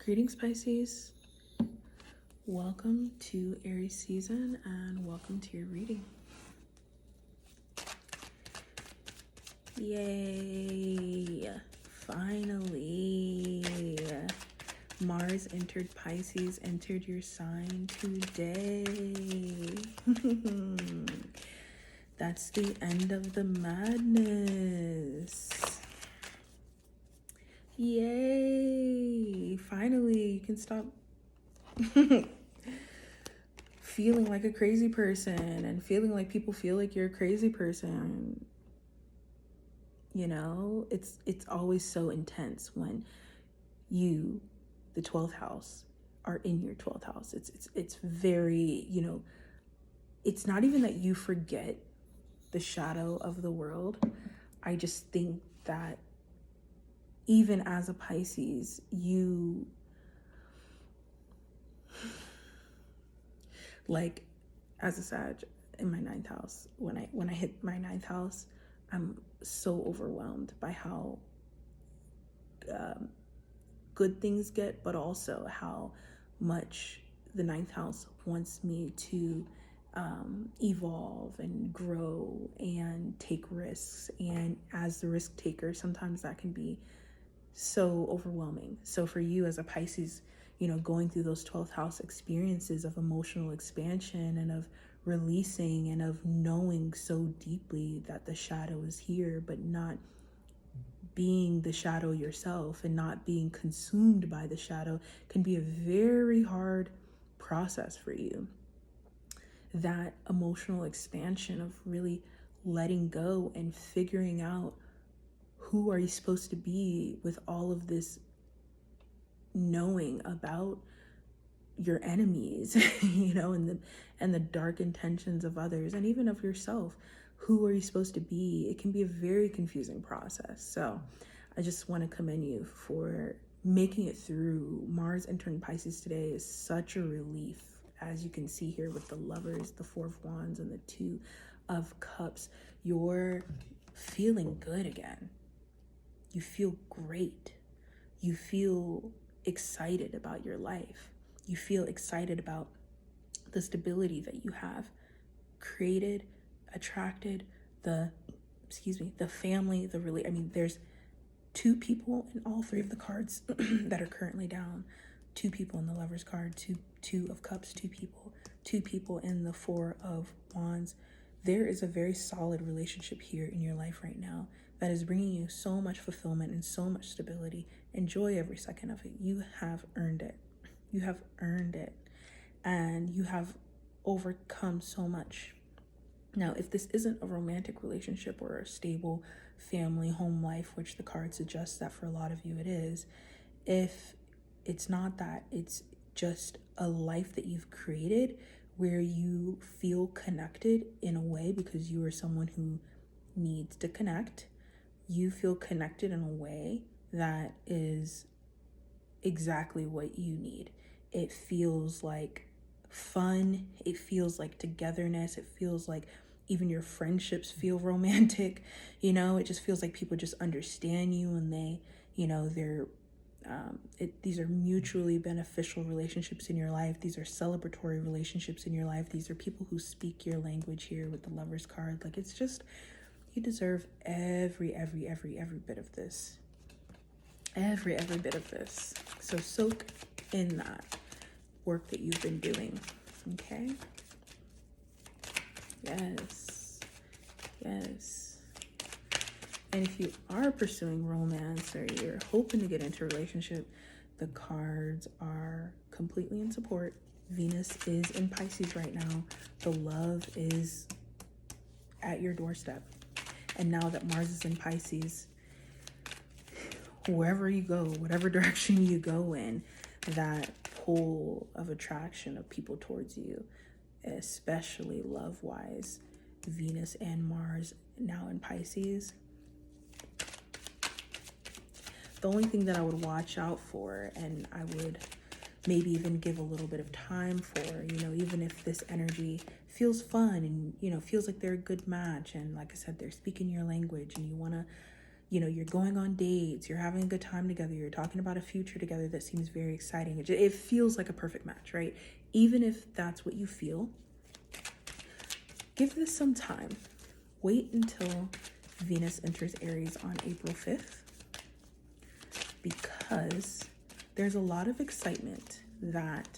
Greetings, Pisces. Welcome to Aries season and welcome to your reading. Yay! Finally! Mars entered Pisces, entered your sign today. That's the end of the madness. Yay! Finally, you can stop feeling like a crazy person and feeling like people feel like you're a crazy person. You know, it's always so intense when you, the 12th house, are in your 12th house. It's very, it's not even that you forget the shadow of the world. I just think that even as a Pisces, you like as a Sag in my 9th house, when I hit my 9th house, I'm so overwhelmed by how good things get, but also how much the 9th house wants me to evolve and grow and take risks. And as the risk taker, sometimes that can be so overwhelming. So for you as a Pisces, going through those 12th house experiences of emotional expansion and of releasing and of knowing so deeply that the shadow is here, but not being the shadow yourself and not being consumed by the shadow can be a very hard process for you. That emotional expansion of really letting go and figuring out who are you supposed to be with all of this knowing about your enemies, and the dark intentions of others and even of yourself. Who are you supposed to be? It can be a very confusing process. So I just want to commend you for making it through. Mars entering Pisces today is such a relief, as you can see here with the Lovers, the Four of Wands, and the Two of Cups. You're feeling good again. You feel great. You feel excited about your life. You feel excited about the stability that you have created, attracted, the family, there's two people in all three of the cards that are currently down. Two people in the Lovers card, two of Cups, two people in the Four of Wands. There is a very solid relationship here in your life right now that is bringing you so much fulfillment and so much stability. Enjoy every second of it. You have earned it. You have earned it. And you have overcome so much. Now, if this isn't a romantic relationship or a stable family home life, which the card suggests that for a lot of you it is, if it's not that, it's just a life that you've created where you feel connected in a way because you are someone who needs to connect. You feel connected in a way that is exactly what you need. It feels like fun. It feels like togetherness. It feels like even your friendships feel romantic. It just feels like people just understand you and they, they're these are mutually beneficial relationships in your life. These are celebratory relationships in your life. These are people who speak your language here with the Lovers card. Like, it's just, you deserve every bit of this. Every bit of this. So soak in that work that you've been doing. Okay? Yes. And if you are pursuing romance or you're hoping to get into a relationship, the cards are completely in support. Venus is in Pisces right now. The love is at your doorstep. And now that Mars is in Pisces, wherever you go, whatever direction you go in, that pull of attraction of people towards you, especially love-wise, Venus and Mars now in Pisces. The only thing that I would watch out for, and I would maybe even give a little bit of time for, even if this energy feels fun and, feels like they're a good match, and like I said, they're speaking your language and you want to you're going on dates, you're having a good time together, you're talking about a future together that seems very exciting. It feels like a perfect match, right? Even if that's what you feel, give this some time. Wait until Venus enters Aries on April 5th, because there's a lot of excitement that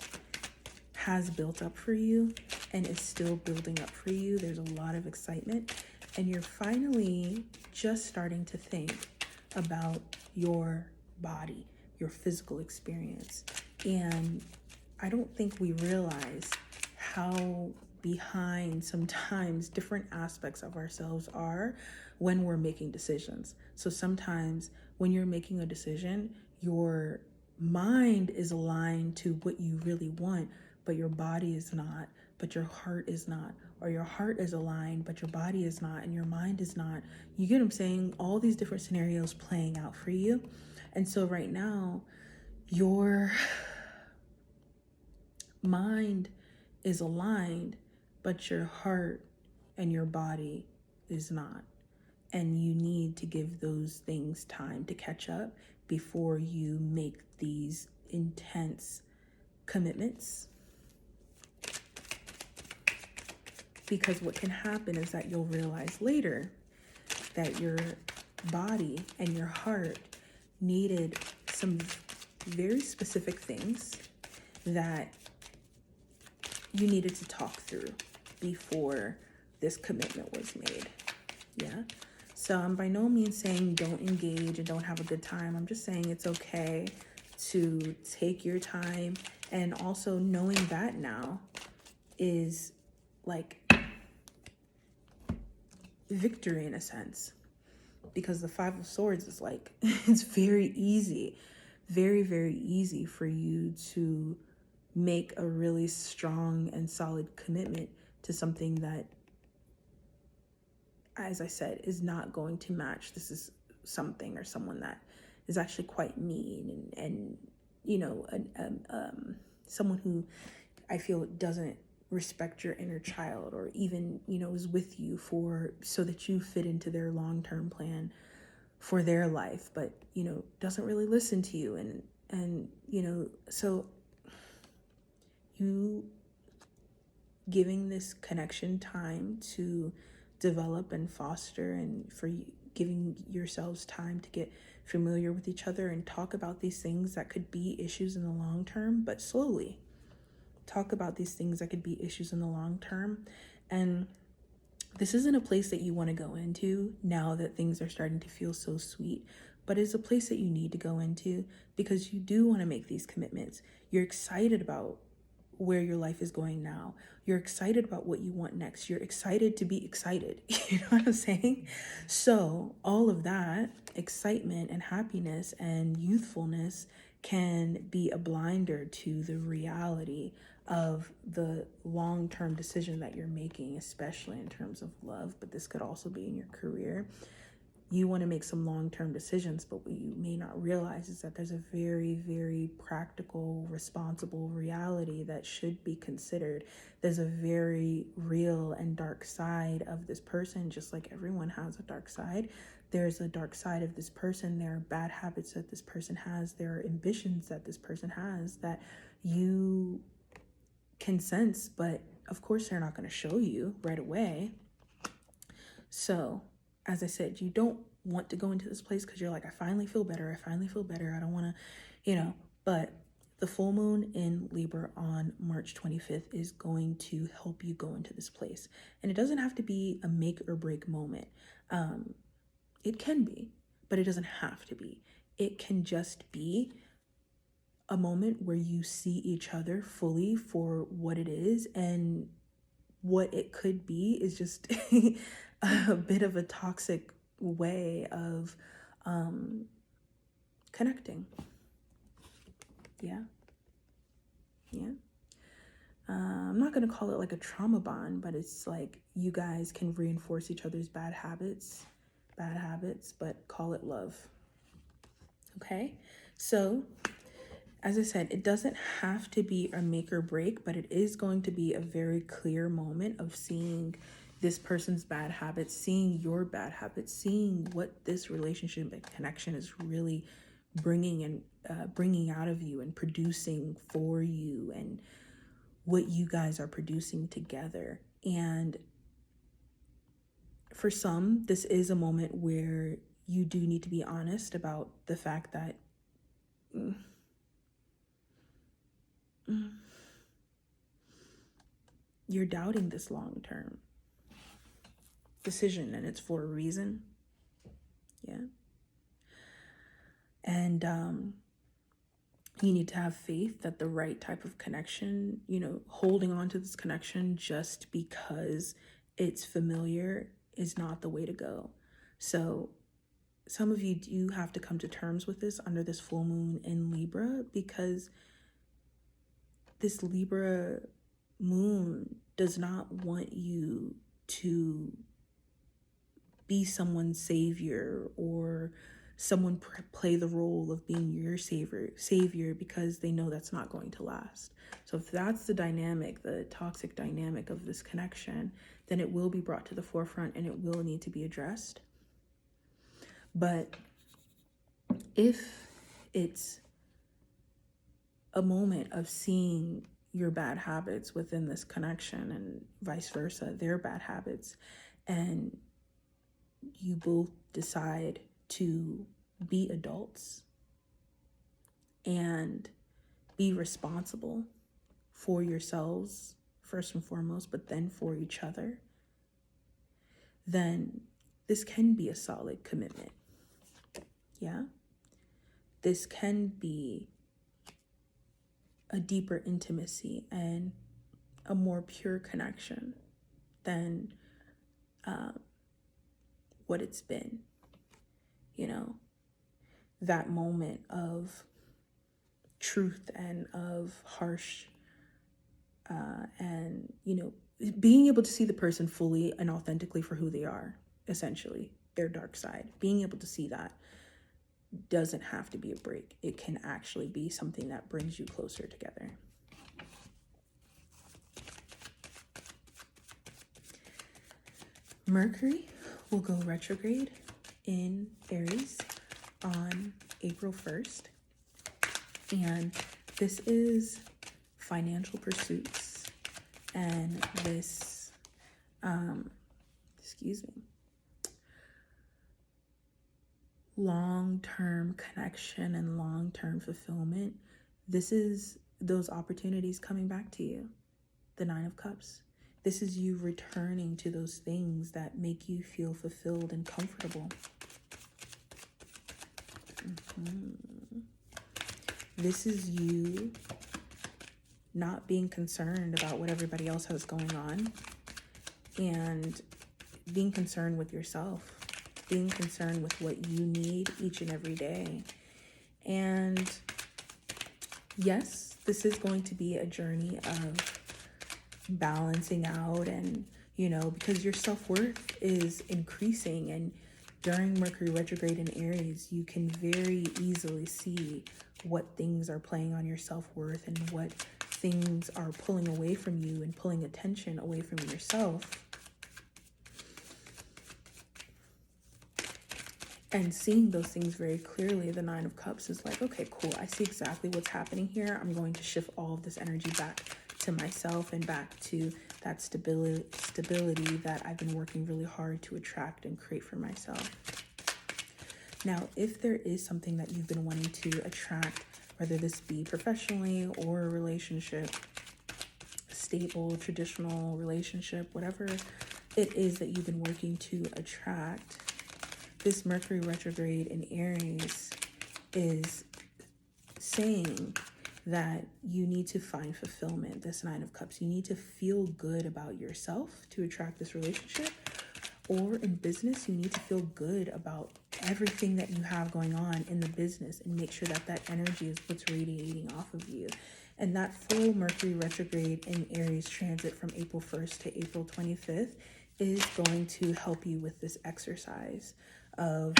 has built up for you and is still building up for you. There's a lot of excitement, and you're finally just starting to think about your body, your physical experience. And I don't think we realize how behind sometimes different aspects of ourselves are when we're making decisions. So sometimes when you're making a decision, your mind is aligned to what you really want, but your body is not, but your heart is not, or your heart is aligned, but your body is not, and your mind is not. You get what I'm saying? All these different scenarios playing out for you. And so right now, your mind is aligned, but your heart and your body is not. And you need to give those things time to catch up before you make these intense commitments. Because what can happen is that you'll realize later that your body and your heart needed some very specific things that you needed to talk through before this commitment was made. Yeah. So I'm by no means saying don't engage and don't have a good time. I'm just saying it's okay to take your time, and also knowing that now is like victory in a sense, because the Five of Swords is like, it's very easy, very, very easy for you to make a really strong and solid commitment to something that, as I said, is not going to match. This is something or someone that is actually quite mean and someone who I feel doesn't respect your inner child, or even, is with you so that you fit into their long-term plan for their life, but, doesn't really listen to you. And so you giving this connection time to develop and foster, and for you giving yourselves time to get familiar with each other and talk about these things that could be issues in the long term, but slowly talk about these things that could be issues in the long term. And this isn't a place that you want to go into now that things are starting to feel so sweet, but it's a place that you need to go into because you do want to make these commitments. You're excited about where your life is going now. You're excited about what you want next. You're excited to be excited. You know what I'm saying? So all of that excitement and happiness and youthfulness can be a blinder to the reality of the long-term decision that you're making, especially in terms of love, but this could also be in your career. You want to make some long-term decisions, but what you may not realize is that there's a very, very practical, responsible reality that should be considered. There's a very real and dark side of this person, just like everyone has a dark side. There's a dark side of this person. There are bad habits that this person has. There are ambitions that this person has that you can sense, but of course they're not going to show you right away. So, as I said, you don't want to go into this place because you're like, I finally feel better. I don't want to, but the full moon in Libra on March 25th is going to help you go into this place. And it doesn't have to be a make or break moment. It can be, but it doesn't have to be. It can just be a moment where you see each other fully for what it is, and what it could be is just a bit of a toxic way of connecting. Yeah. I'm not going to call it like a trauma bond, but it's like you guys can reinforce each other's bad habits, but call it love. Okay? So, as I said, it doesn't have to be a make or break, but it is going to be a very clear moment of seeing this person's bad habits, seeing your bad habits, seeing what this relationship and connection is really bringing and bringing out of you and producing for you, and what you guys are producing together. And for some, this is a moment where you do need to be honest about the fact that you're doubting this long-term decision, and it's for a reason. Yeah. And you need to have faith that the right type of connection, holding on to this connection just because it's familiar is not the way to go. So some of you do have to come to terms with this under this full moon in Libra, because this Libra moon does not want you to be someone's savior, or someone play the role of being your savior, because they know that's not going to last. So if that's the dynamic, the toxic dynamic of this connection, then it will be brought to the forefront and it will need to be addressed. But if it's a moment of seeing your bad habits within this connection and vice versa, their bad habits, and you both decide to be adults and be responsible for yourselves first and foremost, but then for each other, then this can be a solid commitment. Yeah? This can be a deeper intimacy and a more pure connection than what it's been. That moment of truth and of harsh and being able to see the person fully and authentically for who they are, essentially their dark side. Being able to see that doesn't have to be a break. It can actually be something that brings you closer together. Mercury will go retrograde in Aries on April 1st. And this is financial pursuits and this, long-term connection and long-term fulfillment. This is those opportunities coming back to you. The 9 of Cups. This is you returning to those things that make you feel fulfilled and comfortable. This is you not being concerned about what everybody else has going on, and being concerned with yourself, being concerned with what you need each and every day. And yes, this is going to be a journey of balancing out, and because your self-worth is increasing, and during Mercury retrograde in Aries, you can very easily see what things are playing on your self-worth and what things are pulling away from you and pulling attention away from yourself. And seeing those things very clearly, the 9 of Cups is like, okay, cool. I see exactly what's happening here. I'm going to shift all of this energy back to myself and back to that stability that I've been working really hard to attract and create for myself. Now, if there is something that you've been wanting to attract, whether this be professionally or a relationship, a stable, traditional relationship, whatever it is that you've been working to attract, this Mercury retrograde in Aries is saying that you need to find fulfillment. This 9 of Cups, you need to feel good about yourself to attract this relationship. Or in business, you need to feel good about everything that you have going on in the business and make sure that that energy is what's radiating off of you. And that full Mercury retrograde in Aries transit from April 1st to April 25th is going to help you with this exercise of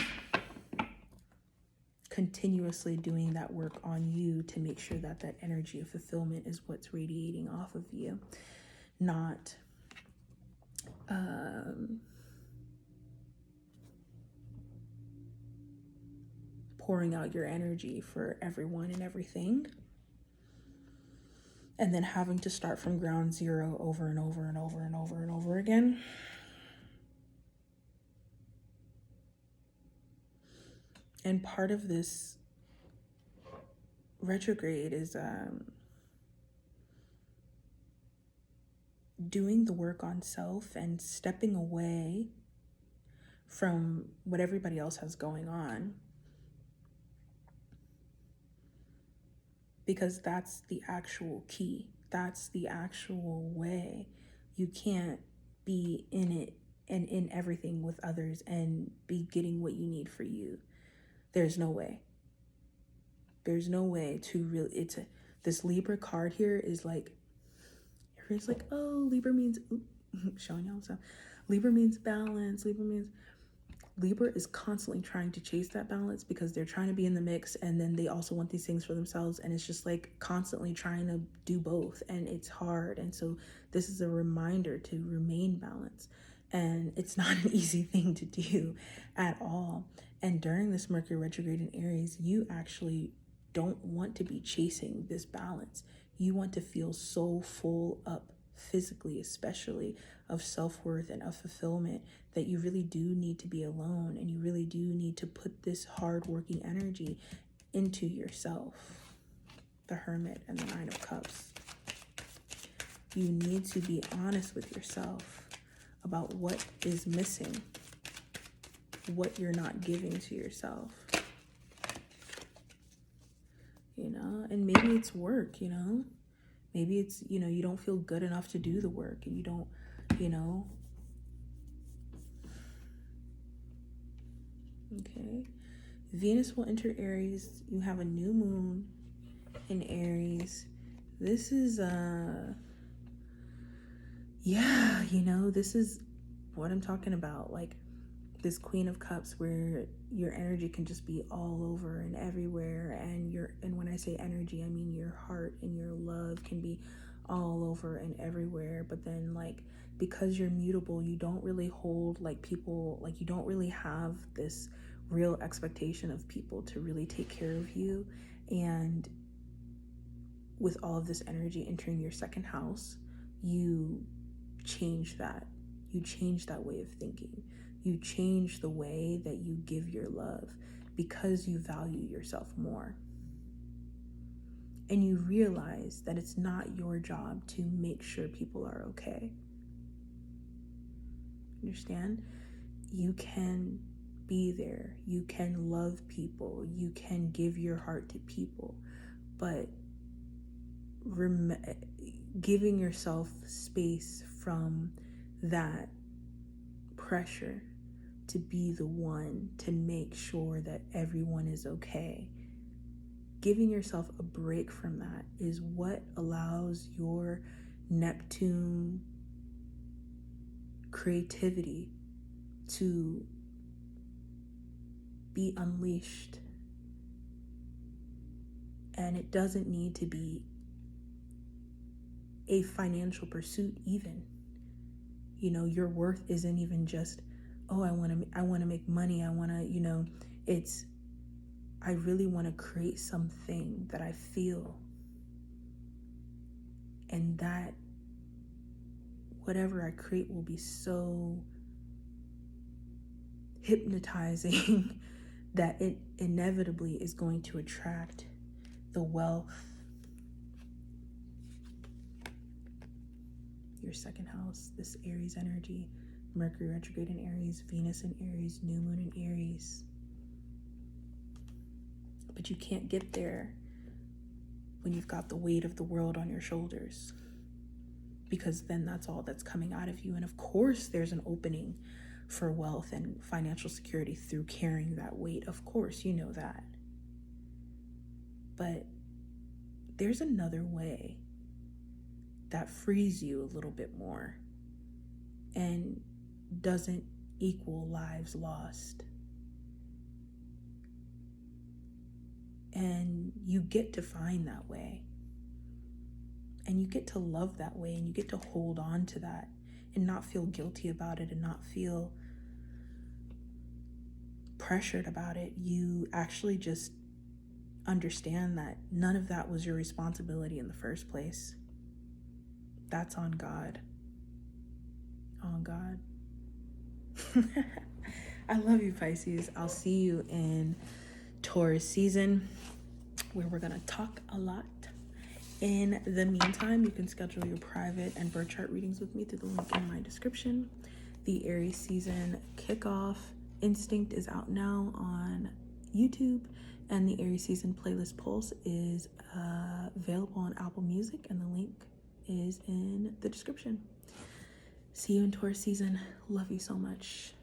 continuously doing that work on you to make sure that that energy of fulfillment is what's radiating off of you, not pouring out your energy for everyone and everything, and then having to start from ground zero over and over and over and over and over again. And part of this retrograde is doing the work on self and stepping away from what everybody else has going on, because that's the actual key. That's the actual way. You can't be in it and in everything with others and be getting what you need for you. There's no way. There's no way to really, this Libra card here is like, everyone's like, oh, Libra means, showing y'all stuff. Libra means balance. Libra is constantly trying to chase that balance because they're trying to be in the mix, and then they also want these things for themselves, and it's just like constantly trying to do both, and it's hard. And so this is a reminder to remain balanced, and it's not an easy thing to do at all. And during this Mercury retrograde in Aries, you actually don't want to be chasing this balance. You want to feel so full up physically, especially, of self-worth and of fulfillment, that you really do need to be alone, and you really do need to put this hard-working energy into yourself. The Hermit and the Nine of Cups. You need to be honest with yourself about what is missing, what you're not giving to yourself. And maybe it's work, maybe it's, you don't feel good enough to do the work, and you don't, okay. Venus will enter Aries. You have a new moon in Aries. This is, this is what I'm talking about. Like, this Queen of Cups, where your energy can just be all over and everywhere, and when I say energy, I mean your heart and your love can be all over and everywhere. But then, like, because you're mutable, you don't really hold, like, people, like, you don't really have this real expectation of people to really take care of you. And with all of this energy entering your second house, you change that. You change that way of thinking. You change the way that you give your love, because you value yourself more. And you realize that it's not your job to make sure people are okay. Understand? You can be there. You can love people. You can give your heart to people. But giving yourself space from that pressure to be the one to make sure that everyone is okay. Giving yourself a break from that is what allows your Neptune creativity to be unleashed. And it doesn't need to be a financial pursuit even. Your worth isn't even just, oh, I want to make money. I want to, it's, I really want to create something that I feel. And that whatever I create will be so hypnotizing that it inevitably is going to attract the wealth. Your second house, this Aries energy, Mercury retrograde in Aries, Venus in Aries, new moon in Aries. But you can't get there when you've got the weight of the world on your shoulders, because then that's all that's coming out of you. And of course, there's an opening for wealth and financial security through carrying that weight. Of course, you know that. But there's another way that frees you a little bit more and doesn't equal lives lost. And you get to find that way. And you get to love that way, and you get to hold on to that. and not feel guilty about it and not feel pressured about it. You actually just understand that none of that was your responsibility in the first place. That's on God. On God. I love you, Pisces. I'll see you in Taurus season, where we're going to talk a lot. In the meantime, you can schedule your private and birth chart readings with me through the link in my description. The Aries season kickoff Instinct is out now on YouTube, and the Aries season playlist Pulse is available on Apple Music, and the link is in the description. See you in Taurus season. Love you so much.